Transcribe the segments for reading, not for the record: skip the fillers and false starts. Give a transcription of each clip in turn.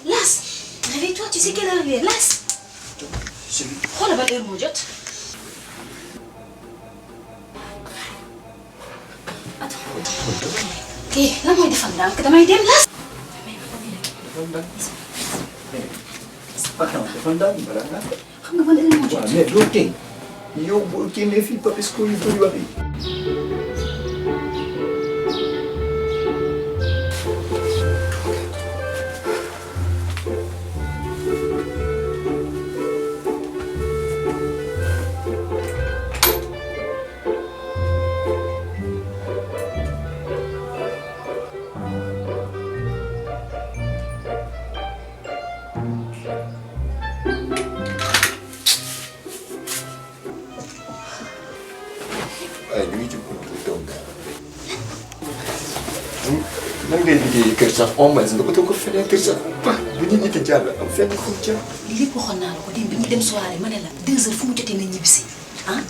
Las, réveille-toi, tu sais quelle heure il est, Las. Oh, la balle mon jot. Attends. Ok, là, moi, il défend là. Que t'as dem, Las. Defal daal balaa ngaa def. Xam nga ban heure moo jot. waaw mais doo tey yow boo génnee fii Papisco yu bëri wax yi. waaye ñu ngi ci buntu taw bi. nan ngay liggéeyee kër sax au moins nga utal ko fenêtre sax bu nit ñi di jàll am fenn fu mu jàll. lii lépp waxoon naa la ko démb bi ñu dem soirée ma ne la 2 heures fu mu jotee nañ ñibbisi ah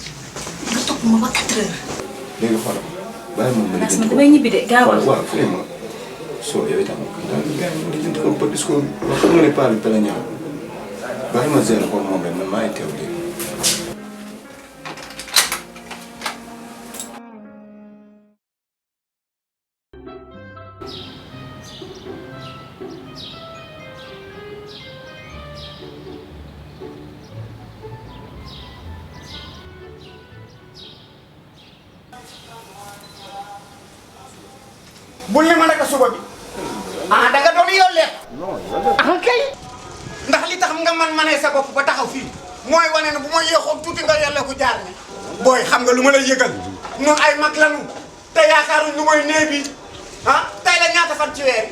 nga topp ma ba 4 heures. léegi xoolal bàyyi moom ma Las man damay ñibbi de gaawal. waaw vraiment soo yow itam di jënd ko Papisco wax xam nga ne paa bi pare ñëw bàyyi ma zéro ko moom rek man maa ngi teew léegi. bul ne ma naka suba bi ah danga doon yow lekk ah kay ndax li tax nga manee sa bopp ba taxaw fii mooy wane ne bu ma yéexoon tuuti nga yàlla ko jaar ne booy xam nga lu ma lay yëgal ñun ay mag lanu te yaakaaruñ lu mooy nee bi ah tey la ñaata fan ci weer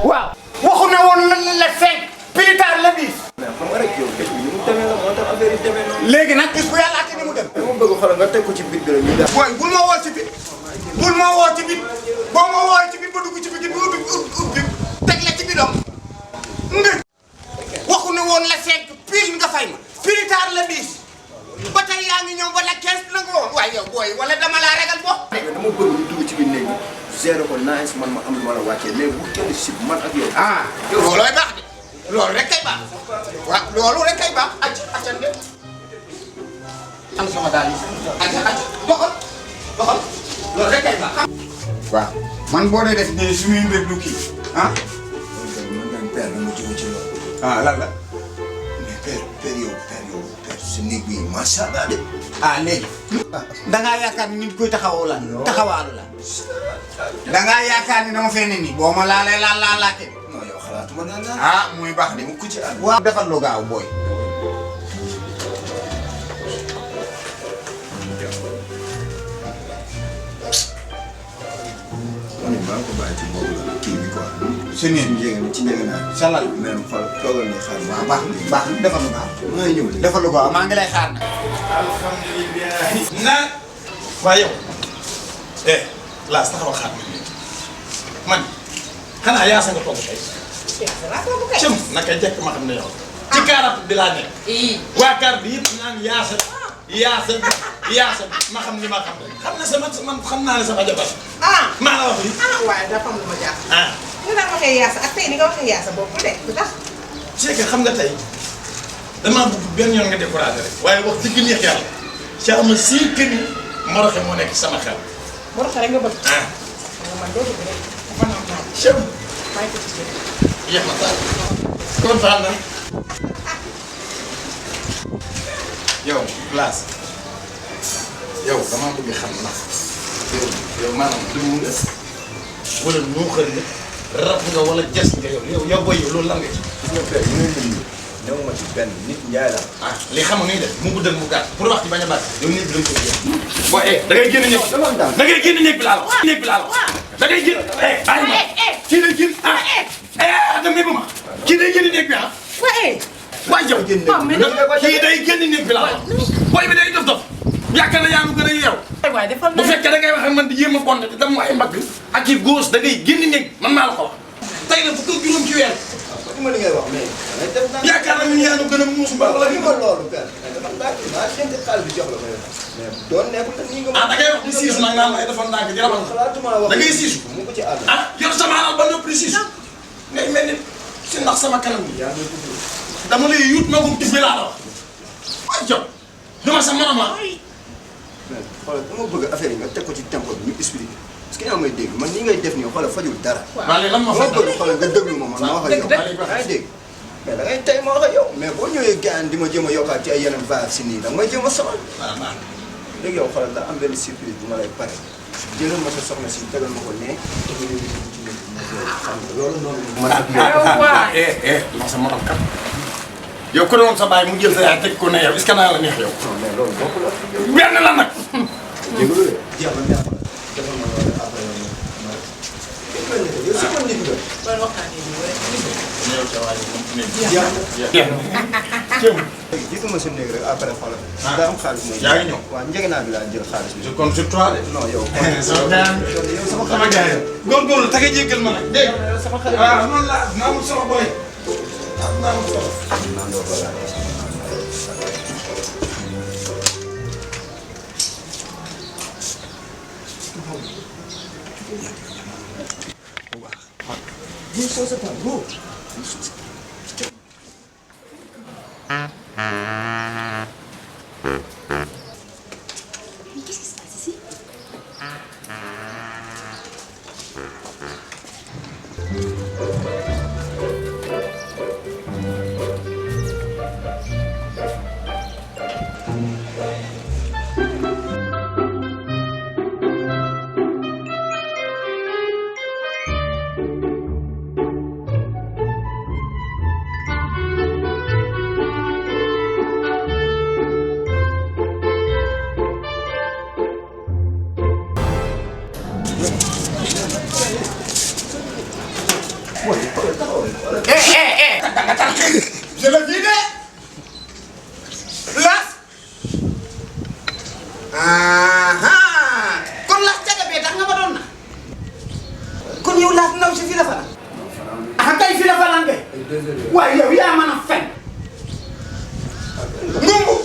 waaw waxu ne woon le 5 plus tard le 10 xam nga rek yow bés bi ni mu demee la moo tax affaire yi demee noonu. léegi nag gis bu yàlla ati ni mu dem dama bëgg xoolal nga teg ko ci bit bi rek ñu daal. booy bul ma woo ci bit bul ma woo ci bit boo ma woo ci bit ba dugg ci bit bi ubbi teg la ci bidom nga waxu ne woon la 5 pile nga fay ma plus tard le 10 ba tey yaa ngi ñëw ba la 15 la nga woon waaye yow booy wala dama laa regal bo dama bëgg ñu dugg ci biir néeg bi zéro ko nice man ma am lu ma la wàccee mais bu kenn si man ak yow. ah loolooy baax de loolu rek kay baax waaw loolu rek kay baax accan de am sama daal yi acca doxal loolu rek kay baax waaw man boo dee def nii suñuy mbir du kii ah man daal père dama jóge ci loolu. ah lan la mais père yow si néeg bi macha allah de. ah léegi dangaa yaakaar ni nit koy taxawoo la taxawaalu la dangaa yaakaar ni dama fee ne nii boo ma laalee laalaake non yow xalaatuma naan naan. ah muy baax de mu ku ci ànd. waaw defal lu gaaw booy man maa ngi ko bàyyi ci boobu la kii bi quoi. si nii ci njëg naa. salal même xool toogal ni xaar. waaw baax na defal lu gaaw maa ngi ñëw de. defal lu gaaw maa ngi lay xaar na na waaye yow Las taxawal xaar man xanaa yaasa nga togg tey. cëm naka jekk ma xam ne yow. ci kaarap bi laa nekk. waa kaar bi yëpp naan yaasa ma xam ni ma xam rek xam na sama man xam naa ne sama jabar. maa la wax lii. waaye dafa am lu ma jaaxal. ah ni nga waxee yaasa ak tey ni nga waxee yaasa boobu de lu tax. c'est que xam nga tey damaa bëgg benn yoon nga découragé rek waaye wax dëgg neex yàlla ca ama sii que ni Moroxe moo nekk sama xel. moo tax rek nga bëgg. ah man doo bëgg rek dafa naan naaj. cëm bàyyi ko ci biir. yéex na taal kontaan na. yow Las yow damaa bëgg xam ndax yow maanaam dëmm nga wala nuuxal nga rab nga wala jas nga yow booy yow loolu lan nga ci. gis nga père yi ngay lim ñëw ma ci benn nit njaay la. ah li xam nga ni def mu guddal mu gàtt pour wax ci bañ a bàtt yow néeg bi lañ ko génn. booy da ngay génn néeg da ngay génn néeg bi laa la wax. néeg bi laa la wax da ngay génn bàyyi ma kii day génn da ngay ba ma kii day génn néeg bi ah. waaye yow kii day génn néeg bi laa la wax booy bi day dof yaakaar na yaa ngi gën a yeew. waaye defal bu fekkee da ngay wax ak man di yéem a bonte di dem ay mbagg ak ci góos da ngay génn néeg man maa la ko wax. tey la fukk ak juróom ci weer ma li ngay wax mais def naa yaakaar naa ni yaa ngi gën a muus mbaa wala li ma loolu père dafa ndànk maa jënd xaalis bi jox la mais doon nekkul te nii nga da ngay wax di siisu nag naan ay dafa ndànk di rabal xalaatuma wax da ngay siisu mu ko ci àll yor sama alal ba noppi siisu ngay mel ni si ndax sama kanam bi yaa ngi tudd dama lay yuut magum tif bi laa la wax waaye jox dama sa manam la mais xoolal dama bëgg affaire yi nga teg ko ci tempo bi ñu expliqué parce que yaa may dégg man nii ngay def nii xoolal fajul dara waa léegi lan ma dama fa bëgg xoolal nga déglu ma man ma wax ak yow yaa ngi dégg mais da ngay tey ma wax ak yow mais boo ñëwee gaan di ma jéem a yokkaat ci ay yeneen vaar si nii da nga may jéem a sonal léegi yow xoolal daa am benn surprise bu ma lay pare jëlal ma sa soxna si tegal ma ko ne xam nga loolu noonu ma sa morom kat yow ko doon sa baay mu jël sa yaay teg ko ne yow est-ce que naa la neex yow non mais loolu bokk la benn la nag jégalu de jeex na neex na defal ma loolu après yow si kon nit nga loolu waxtaanee bi rek. ñëw ca waa ji moom ne jeex na jiitu ma sa néeg rek après xoolal daa am xaalis moom yaa ngi ñëw waaw njëg naa bi laa jël xaalis bi je compte sur toi de non yow yow sama gars yi góorgóorlu te nga jéggal ma nag dégg waaw noonu la naa amul sama boy naa amul solo Qu'est-ce qui se passe ici? je le dis de las kon las caga bee tax nga ma doon na kon yow las ndaw si fi la fanaan kay fi la fanaan de waaye yow yaa mën a fen ngumbu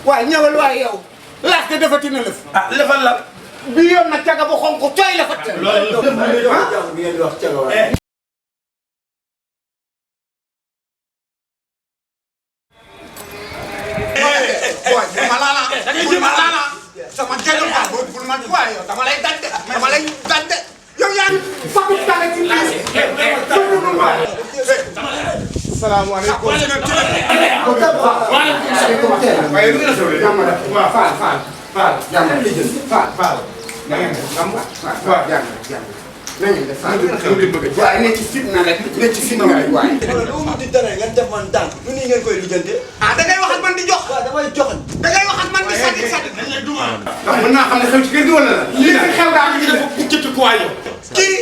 waaye ñëwal waaye yow las de defati na lëf lefal la bi yoon na caga bu xonk cooy la fa sama jëloon quoi bul ma waaye yow dama lay dante yow yaa ngi fakku tale ci biir. salaamaaleykum. waaye lu ngeen a soobee. jàmm rek waaw Fall jàmm Fall na ngeen def jàmm waaw jàmm na ngeen def Fall waaye ne ci fitna rek ne ci fitna rek waaye. wala lu mu di dara ngeen def man tànk lu nii ngeen koy lijjante da ngay wax ak man di jox. waaw damay joxal da ngay wax ak man di sànni sànni. dañ lay duma ndax mën naa xam ne xew ci kër gi wala la. li fi xew daa am ñu dafa buccati ko waay yow kii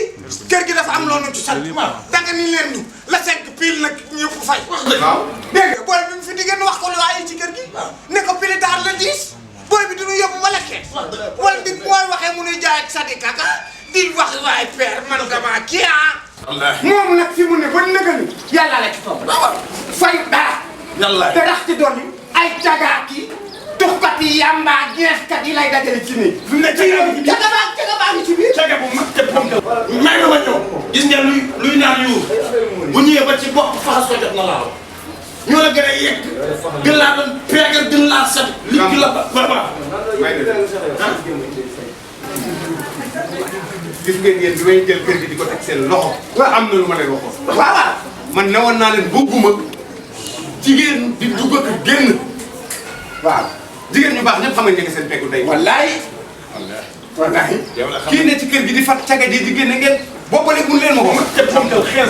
kër gi dafa am loolu ci sant. da nga ni leen ñu la 5 pile nag ñëpp fay. waaw dégg nga booy bi mu fi diggante wax ko lu waaye ci kër gi. ne ko pile daal la 10. booy bi dinu yóbbu ba lekkee. wala di mooy waxee mu nuy jaay ak sadi kaka di wax waay père man dama kii wallaahi moom nag fi mu ne ba nëgë ni yàlla la ci toog. fay dara. yàlla te rax ci doon ay cagaat yi tuxkat yi yamba geeskat yi lay dajale ci nii. fi mu ne caga baa ngi ci biir. caga bu mag te pom may ma ñëw gis ngeen luy naan yuur bu ñëwee ba ci bopp faxas ko jot na laaw ñoo la gën a yegg gën laa doon peegal gën laa set li gi la ba gis ngeen yéen bi may jël kër gi di ko teg seen loxo. waaw am na lu ma leen waxoon. waaw man newoon naa leen bëgguma jigéen di dugg ak génn. waaw. jigéen ñu baax ñëpp xam nga seen peggu ndey. wallaay. yow la kii ne ci kër gi di fat caga ji di génne ngeen boppale mun leen ma ko. te pom tal xees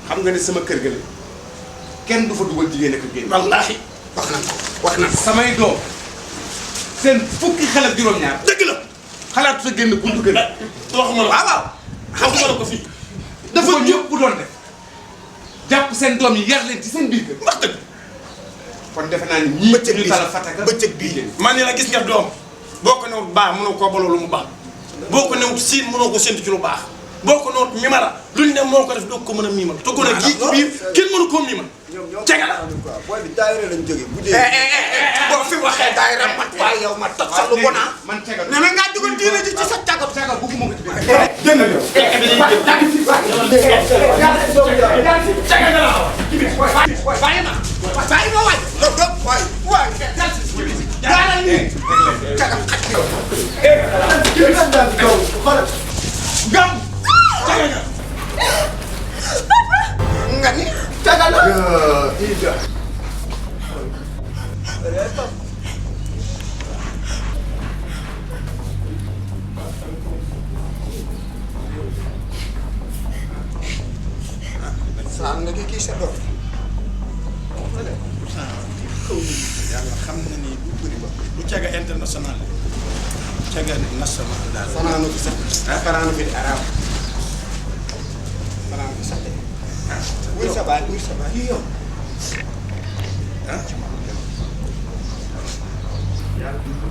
xam nga ne sama kër ga la kenn du fa dugal jigéen ak génn. wallaahi wax na samay doom seen fukki xel ak juróom-ñaar. dëgg la xalaatu sa génn buntu kër. waxuma la waaw. waxuma la ko fii dafa ñëpp doon def jàpp seen doom yi yar leen ci seen biir kër. wax dëgg kon defe naa ni ñii bëccëg ñu bii tala fataka bëccëg bii. man ni la gis nga doom boo ko newut baax mënoo koo baloo lu mu baax boo ko newut siin mënoo ko séntu ci lu baax boo ko noot mimara luñ ne moo ko def doo ko mën a miimal te ko nag kii ci biir kenn mënu koo miimal cega la booy bi daayira lañ jógee bu dee boo fi waxee daayira mat waaye yow ma toj sa lu bon ah man cega nee na ngaa dugal diine ji ci sa cagab cega bugguma ko ci biir génn yow cega nga la bàyyi ma waay waay jaaral ni cagab xaj yow gam cega nga nga ni cagal la Ida saan nga kii sa doom yàlla xam na ni bu bëri ba du cega international cega national daal fanaanu fi sax fanaanu fi di arab fanaanu fi sax wuy sa baay yi yow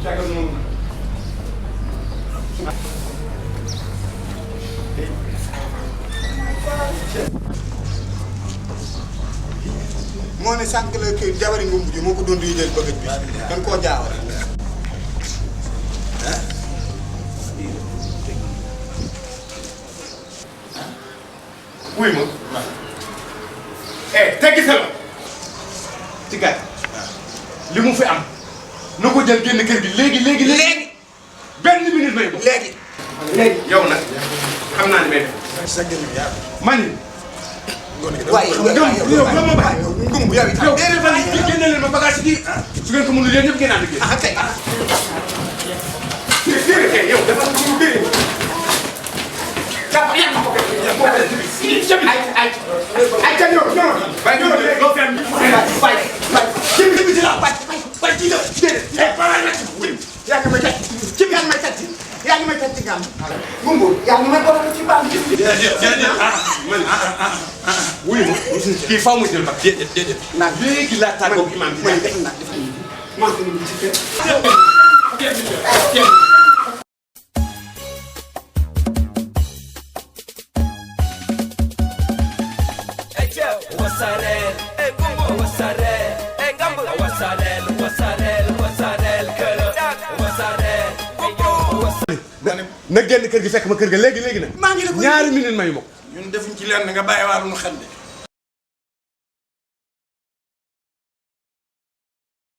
cega moom moo ne sànq la kii jabari ngumbu ji moo ko doon riideel bëgg bi dañ koo jaawale wuy ma teggi sa la ci gàtt li mu fi am na ko jël génn kër gi léegi benn minute may ko léegi yow nag xam naa ne may def man waaye yow ma bàyyi ngumbu yow itam déedéet fan yi génne leen ma bagage yi su ngeen ko mënul yéen ñëpp ngeen ànd génn ah kay déedéet yow dafa am lu déedéet jàpp yàq ko ay ca ñëw bàyyi ñëw loo fi am yaa ngi may tàcc ci yaa ngi may tàcc yaa ngi may tàcc ci gàmm ngumbu yaa ngi may borom ci baam wuyu ma kii faaw mu jël ba déedéet léegi laa tàggoog imam bi man def naa man ko ci kër na génn kër gi fekk ma kër ga léegi nag maa ngi la ko ñaari minute mayu ma ko ñun defuñ ci leen nga bàyyi waaru nu xel de